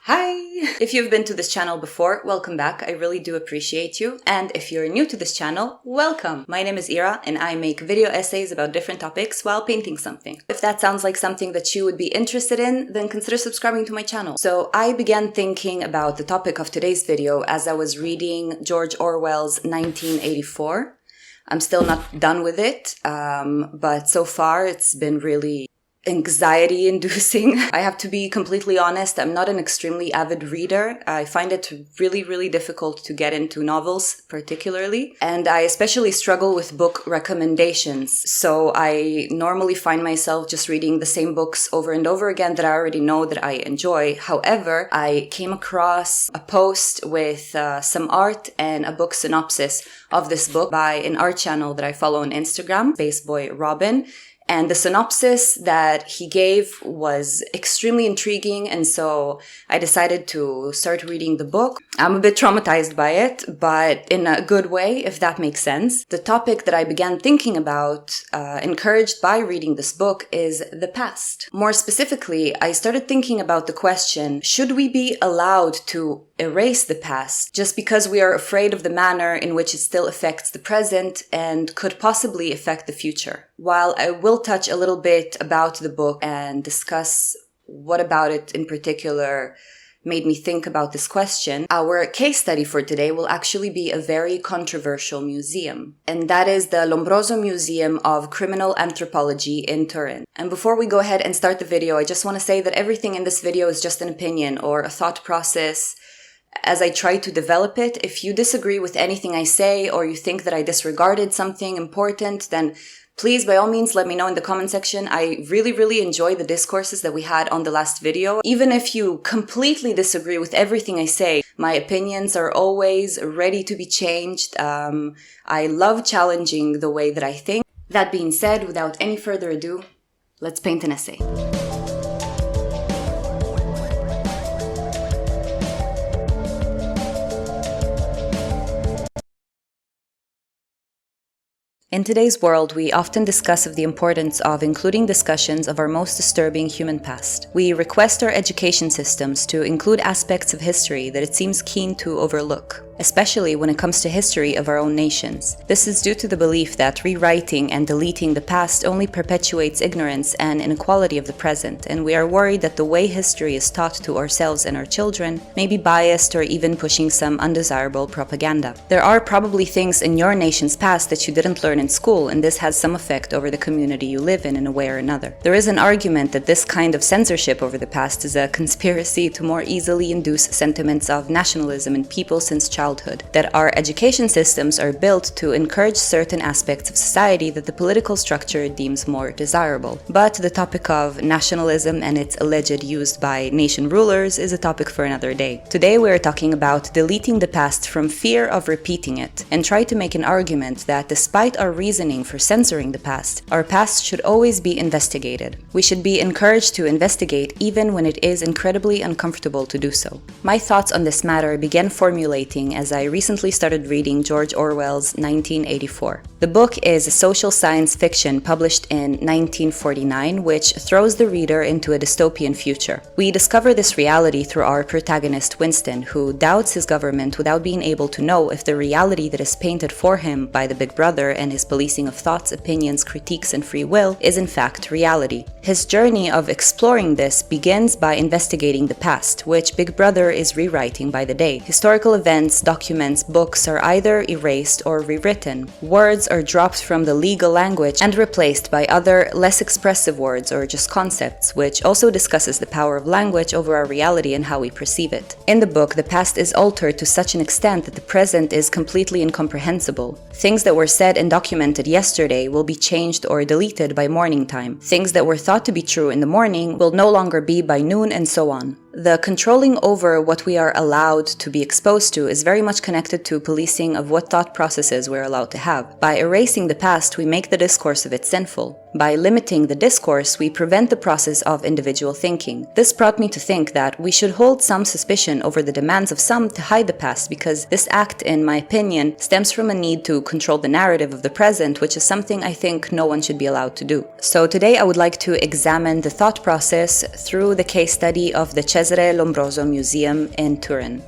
Hi! If you've been to this channel before, welcome back. I really do appreciate you. And if you're new to this channel, welcome! My name is Ira and I make video essays about different topics while painting something. If that sounds like something that you would be interested in, then consider subscribing to my channel. So I began thinking about the topic of today's video as I was reading George Orwell's 1984. I'm still not done with it, but so far it's been really anxiety-inducing. I have to be completely honest, I'm not an extremely avid reader. I find it really difficult to get into novels, particularly. And I especially struggle with book recommendations. So I normally find myself just reading the same books over and over again that I already know that I enjoy. However, I came across a post with some art and a book synopsis of this book by an art channel that I follow on Instagram, Spaceboy Robin. And the synopsis that he gave was extremely intriguing, and so I decided to start reading the book. I'm a bit traumatized by it, but in a good way, if that makes sense. The topic that I began thinking about, encouraged by reading this book, is the past. More specifically, I started thinking about the question, should we be allowed to erase the past just because we are afraid of the manner in which it still affects the present and could possibly affect the future? While I will touch a little bit about the book and discuss what about it in particular made me think about this question, our case study for today will actually be a very controversial museum, and that is the Lombroso Museum of Criminal Anthropology in Turin. And before we go ahead and start the video, I just want to say that everything in this video is just an opinion or a thought process as I try to develop it. If you disagree with anything I say or you think that I disregarded something important, then please, by all means, let me know in the comment section. I really enjoy the discourses that we had on the last video. Even if you completely disagree with everything I say, my opinions are always ready to be changed. I love challenging the way that I think. That being said, without any further ado, let's paint an essay. In today's world, we often discuss of the importance of including discussions of our most disturbing human past. We request our education systems to include aspects of history that it seems keen to overlook, especially when it comes to history of our own nations. This is due to the belief that rewriting and deleting the past only perpetuates ignorance and inequality of the present, and we are worried that the way history is taught to ourselves and our children may be biased or even pushing some undesirable propaganda. There are probably things in your nation's past that you didn't learn in school, and this has some effect over the community you live in a way or another. There is an argument that this kind of censorship over the past is a conspiracy to more easily induce sentiments of nationalism in people since childhood, that our education systems are built to encourage certain aspects of society that the political structure deems more desirable. But the topic of nationalism and its alleged use by nation rulers is a topic for another day. Today we are talking about deleting the past from fear of repeating it, and try to make an argument that despite our reasoning for censoring the past, our past should always be investigated. We should be encouraged to investigate even when it is incredibly uncomfortable to do so. My thoughts on this matter began formulating as I recently started reading George Orwell's 1984. The book is a social science fiction published in 1949, which throws the reader into a dystopian future. We discover this reality through our protagonist Winston, who doubts his government without being able to know if the reality that is painted for him by the Big Brother and his policing of thoughts, opinions, critiques, and free will is in fact reality. His journey of exploring this begins by investigating the past, which Big Brother is rewriting by the day. Historical events, documents, books are either erased or rewritten. Words are dropped from the legal language and replaced by other, less expressive words or just concepts, which also discusses the power of language over our reality and how we perceive it. In the book, the past is altered to such an extent that the present is completely incomprehensible. Things that were said and documented yesterday will be changed or deleted by morning time. Things that were thought to be true in the morning will no longer be by noon, and so on. The controlling over what we are allowed to be exposed to is very much connected to policing of what thought processes we're allowed to have. By erasing the past, we make the discourse of it sinful. By limiting the discourse, we prevent the process of individual thinking. This brought me to think that we should hold some suspicion over the demands of some to hide the past, because this act, in my opinion, stems from a need to control the narrative of the present, which is something I think no one should be allowed to do. So today I would like to examine the thought process through the case study of the Cesare Lombroso Museum in Turin.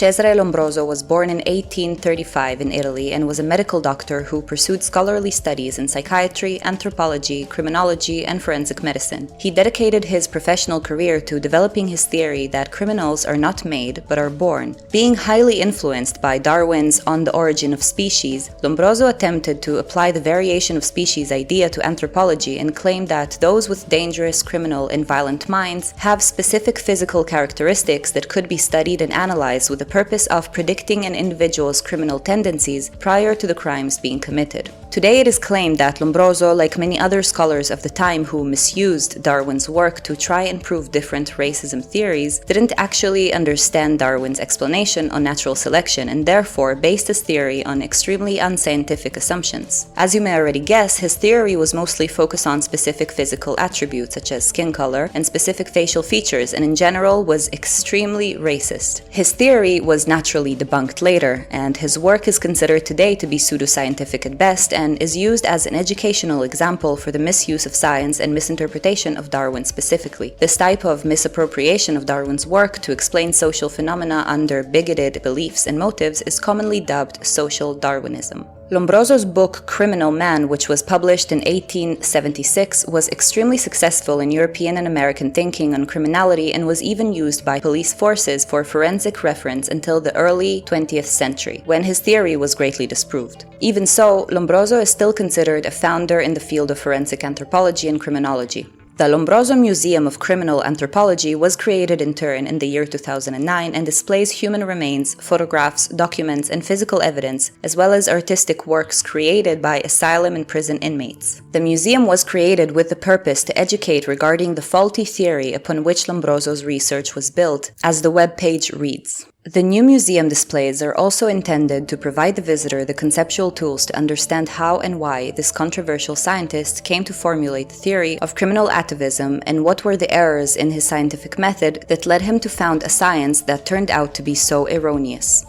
Cesare Lombroso was born in 1835 in Italy and was a medical doctor who pursued scholarly studies in psychiatry, anthropology, criminology, and forensic medicine. He dedicated his professional career to developing his theory that criminals are not made, but are born. Being highly influenced by Darwin's On the Origin of Species, Lombroso attempted to apply the variation of species idea to anthropology and claimed that those with dangerous, criminal, and violent minds have specific physical characteristics that could be studied and analyzed with the purpose of predicting an individual's criminal tendencies prior to the crimes being committed. Today it is claimed that Lombroso, like many other scholars of the time who misused Darwin's work to try and prove different racism theories, didn't actually understand Darwin's explanation on natural selection and therefore based his theory on extremely unscientific assumptions. As you may already guess, his theory was mostly focused on specific physical attributes such as skin color and specific facial features, and in general was extremely racist. His theory was naturally debunked later, and his work is considered today to be pseudoscientific at best and is used as an educational example for the misuse of science and misinterpretation of Darwin specifically. This type of misappropriation of Darwin's work to explain social phenomena under bigoted beliefs and motives is commonly dubbed social Darwinism. Lombroso's book Criminal Man, which was published in 1876, was extremely successful in European and American thinking on criminality and was even used by police forces for forensic reference until the early 20th century, when his theory was greatly disproved. Even so, Lombroso is still considered a founder in the field of forensic anthropology and criminology. The Lombroso Museum of Criminal Anthropology was created in Turin in the year 2009 and displays human remains, photographs, documents, and physical evidence, as well as artistic works created by asylum and prison inmates. The museum was created with the purpose to educate regarding the faulty theory upon which Lombroso's research was built, as the webpage reads. The new museum displays are also intended to provide the visitor the conceptual tools to understand how and why this controversial scientist came to formulate the theory of criminal atavism and what were the errors in his scientific method that led him to found a science that turned out to be so erroneous.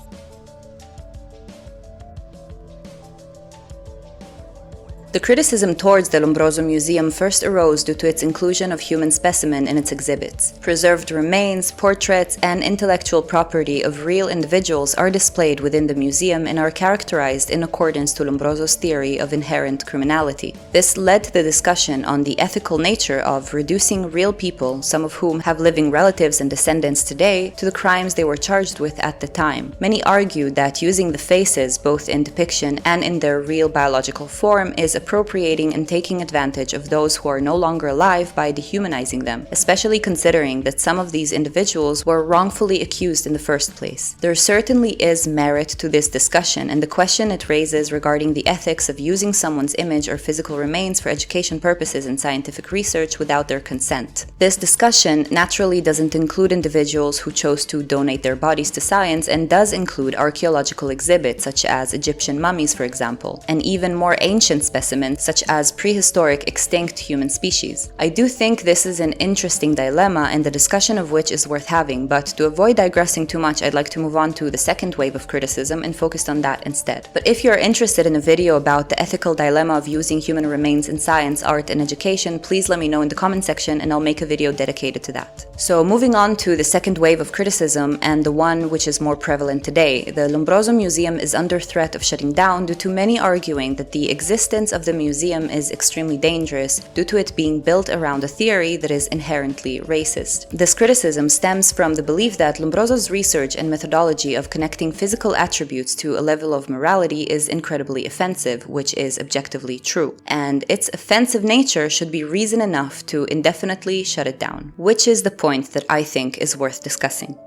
The criticism towards the Lombroso Museum first arose due to its inclusion of human specimen in its exhibits. Preserved remains, portraits, and intellectual property of real individuals are displayed within the museum and are characterized in accordance to Lombroso's theory of inherent criminality. This led to the discussion on the ethical nature of reducing real people, some of whom have living relatives and descendants today, to the crimes they were charged with at the time. Many argued that using the faces, both in depiction and in their real biological form, is appropriating and taking advantage of those who are no longer alive by dehumanizing them, especially considering that some of these individuals were wrongfully accused in the first place. There certainly is merit to this discussion and the question it raises regarding the ethics of using someone's image or physical remains for education purposes and scientific research without their consent. This discussion naturally doesn't include individuals who chose to donate their bodies to science and does include archaeological exhibits such as Egyptian mummies, for example, and even more ancient specimens such as prehistoric extinct human species. I do think this is an interesting dilemma and the discussion of which is worth having, but to avoid digressing too much, I'd like to move on to the second wave of criticism and focus on that instead. But if you're interested in a video about the ethical dilemma of using human remains in science, art, and education, please let me know in the comment section and I'll make a video dedicated to that. So moving on to the second wave of criticism and the one which is more prevalent today, the Lombroso Museum is under threat of shutting down due to many arguing that the existence of the museum is extremely dangerous due to it being built around a theory that is inherently racist. This criticism stems from the belief that Lombroso's research and methodology of connecting physical attributes to a level of morality is incredibly offensive, which is objectively true, and its offensive nature should be reason enough to indefinitely shut it down, which is the point that I think is worth discussing.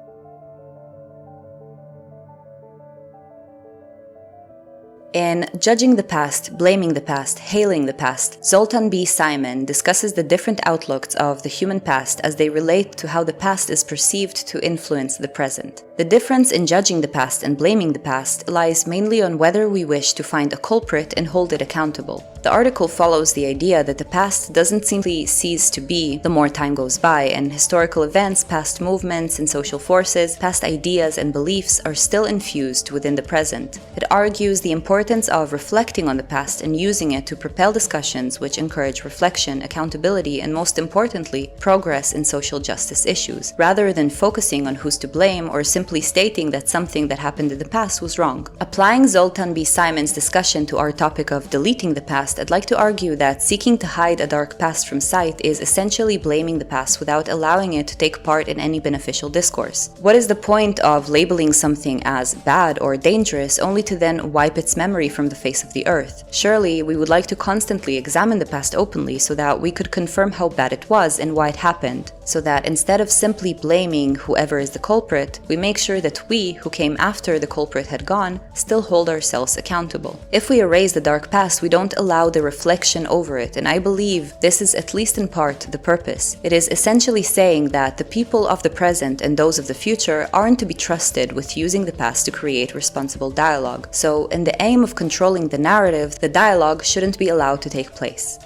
In Judging the Past, Blaming the Past, Hailing the Past, Zoltan B. Simon discusses the different outlooks of the human past as they relate to how the past is perceived to influence the present. The difference in judging the past and blaming the past lies mainly on whether we wish to find a culprit and hold it accountable. The article follows the idea that the past doesn't simply cease to be the more time goes by, and historical events, past movements and social forces, past ideas and beliefs are still infused within the present. It argues the importance of reflecting on the past and using it to propel discussions which encourage reflection, accountability, and most importantly, progress in social justice issues, rather than focusing on who's to blame or simply stating that something that happened in the past was wrong. Applying Zoltan B. Simon's discussion to our topic of deleting the past, I'd like to argue that seeking to hide a dark past from sight is essentially blaming the past without allowing it to take part in any beneficial discourse. What is the point of labeling something as bad or dangerous only to then wipe its memory from the face of the earth? Surely we would like to constantly examine the past openly so that we could confirm how bad it was and why it happened, so that instead of simply blaming whoever is the culprit, we make sure that we, who came after the culprit had gone, still hold ourselves accountable. If we erase the dark past, we don't allow the reflection over it, and I believe this is at least in part the purpose. It is essentially saying that the people of the present and those of the future aren't to be trusted with using the past to create responsible dialogue. So, in the aim of controlling the narrative, the dialogue shouldn't be allowed to take place.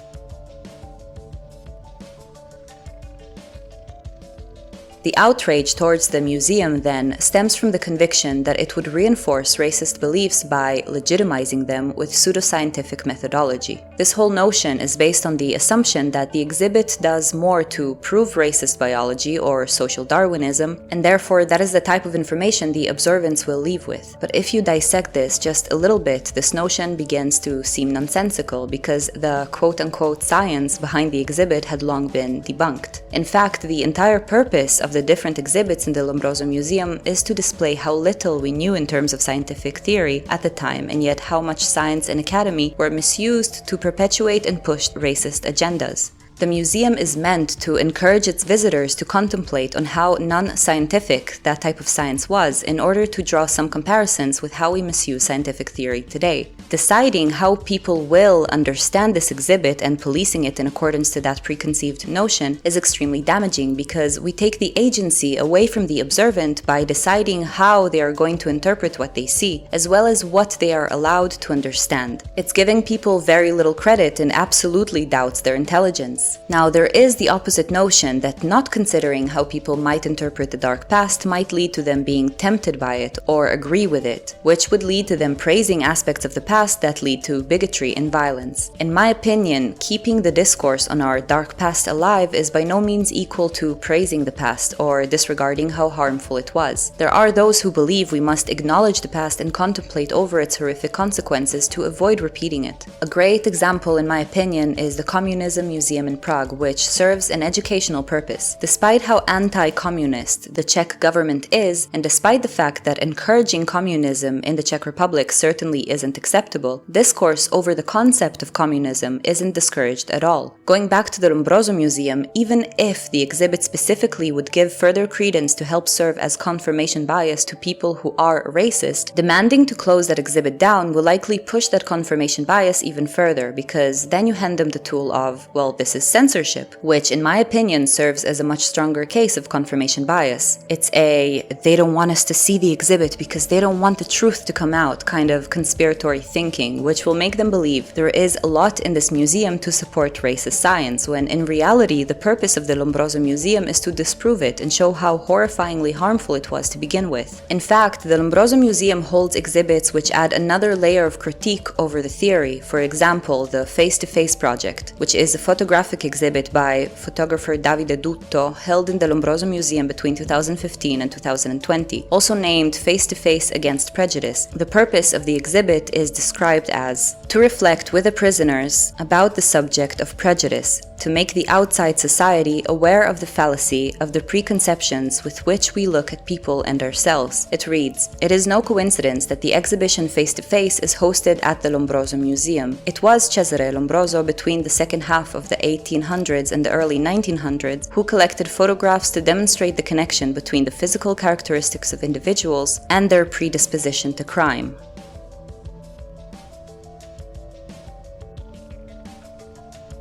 The outrage towards the museum, then, stems from the conviction that it would reinforce racist beliefs by legitimizing them with pseudoscientific methodology. This whole notion is based on the assumption that the exhibit does more to prove racist biology or social Darwinism, and therefore that is the type of information the observants will leave with. But if you dissect this just a little bit, this notion begins to seem nonsensical because the quote-unquote science behind the exhibit had long been debunked. In fact, the entire purpose of the different exhibits in the Lombroso Museum is to display how little we knew in terms of scientific theory at the time, and yet how much science and academy were misused to perpetuate and push racist agendas. The museum is meant to encourage its visitors to contemplate on how non-scientific that type of science was in order to draw some comparisons with how we misuse scientific theory today. Deciding how people will understand this exhibit and policing it in accordance to that preconceived notion is extremely damaging because we take the agency away from the observant by deciding how they are going to interpret what they see, as well as what they are allowed to understand. It's giving people very little credit and absolutely doubts their intelligence. Now, there is the opposite notion that not considering how people might interpret the dark past might lead to them being tempted by it or agree with it, which would lead to them praising aspects of the past that lead to bigotry and violence. In my opinion, keeping the discourse on our dark past alive is by no means equal to praising the past or disregarding how harmful it was. There are those who believe we must acknowledge the past and contemplate over its horrific consequences to avoid repeating it. A great example, in my opinion, is the Communism Museum in Prague, which serves an educational purpose. Despite how anti-communist the Czech government is, and despite the fact that encouraging communism in the Czech Republic certainly isn't acceptable, discourse over the concept of communism isn't discouraged at all. Going back to the Lombroso Museum, even if the exhibit specifically would give further credence to help serve as confirmation bias to people who are racist, demanding to close that exhibit down will likely push that confirmation bias even further, because then you hand them the tool of, well, this is censorship, which in my opinion serves as a much stronger case of confirmation bias. It's a they don't want us to see the exhibit because they don't want the truth to come out kind of conspiratory thinking, which will make them believe there is a lot in this museum to support racist science, when in reality the purpose of the Lombroso Museum is to disprove it and show how horrifyingly harmful it was to begin with. In fact, the Lombroso Museum holds exhibits which add another layer of critique over the theory. For example, the Face-to-Face project, which is a photographic exhibit by photographer Davide Dutto held in the Lombroso Museum between 2015 and 2020, also named Face-to-Face Against Prejudice. The purpose of the exhibit is described as to reflect with the prisoners about the subject of prejudice, to make the outside society aware of the fallacy of the preconceptions with which we look at people and ourselves. It reads, "It is no coincidence that the exhibition Face-to-Face is hosted at the Lombroso Museum. It was Cesare Lombroso between the second half of the 1800s and the early 1900s who collected photographs to demonstrate the connection between the physical characteristics of individuals and their predisposition to crime."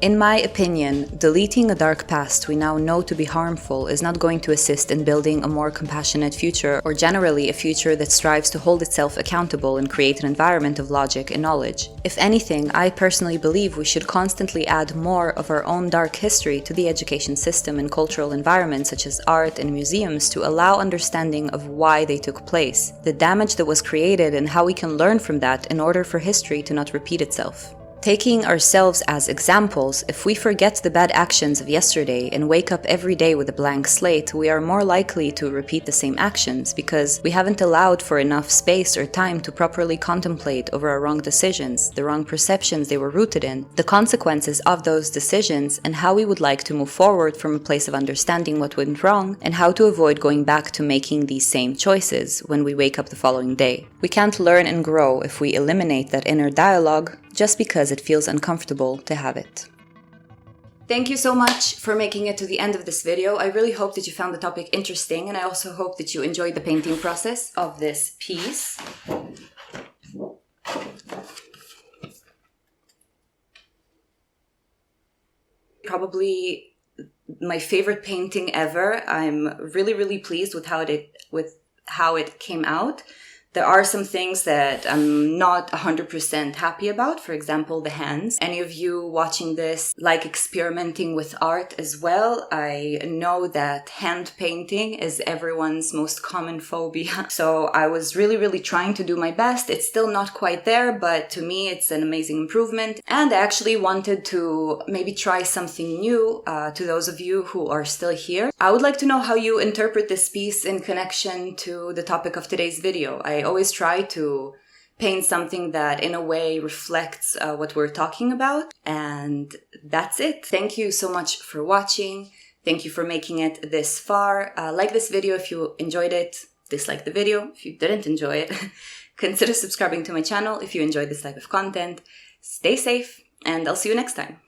In my opinion, deleting a dark past we now know to be harmful is not going to assist in building a more compassionate future, or generally a future that strives to hold itself accountable and create an environment of logic and knowledge. If anything, I personally believe we should constantly add more of our own dark history to the education system and cultural environments such as art and museums to allow understanding of why they took place, the damage that was created, and how we can learn from that in order for history to not repeat itself. Taking ourselves as examples, if we forget the bad actions of yesterday and wake up every day with a blank slate, we are more likely to repeat the same actions because we haven't allowed for enough space or time to properly contemplate over our wrong decisions, the wrong perceptions they were rooted in, the consequences of those decisions, and how we would like to move forward from a place of understanding what went wrong and how to avoid going back to making these same choices when we wake up the following day. We can't learn and grow if we eliminate that inner dialogue just because it feels uncomfortable to have it. Thank you so much for making it to the end of this video. I really hope that you found the topic interesting, and I also hope that you enjoyed the painting process of this piece. Probably my favorite painting ever. I'm really pleased with how it came out. There are some things that I'm not 100% happy about, for example, the hands. Any of you watching this like experimenting with art as well? I know that hand painting is everyone's most common phobia. So I was really trying to do my best. It's still not quite there, but to me it's an amazing improvement. And I actually wanted to maybe try something new to those of you who are still here. I would like to know how you interpret this piece in connection to the topic of today's video. I always try to paint something that in a way reflects what we're talking about, and that's it. Thank you so much for watching. Thank you for making it this far. Like this video if you enjoyed it. Dislike the video if you didn't enjoy it. Consider subscribing to my channel if you enjoyed this type of content. Stay safe, and I'll see you next time.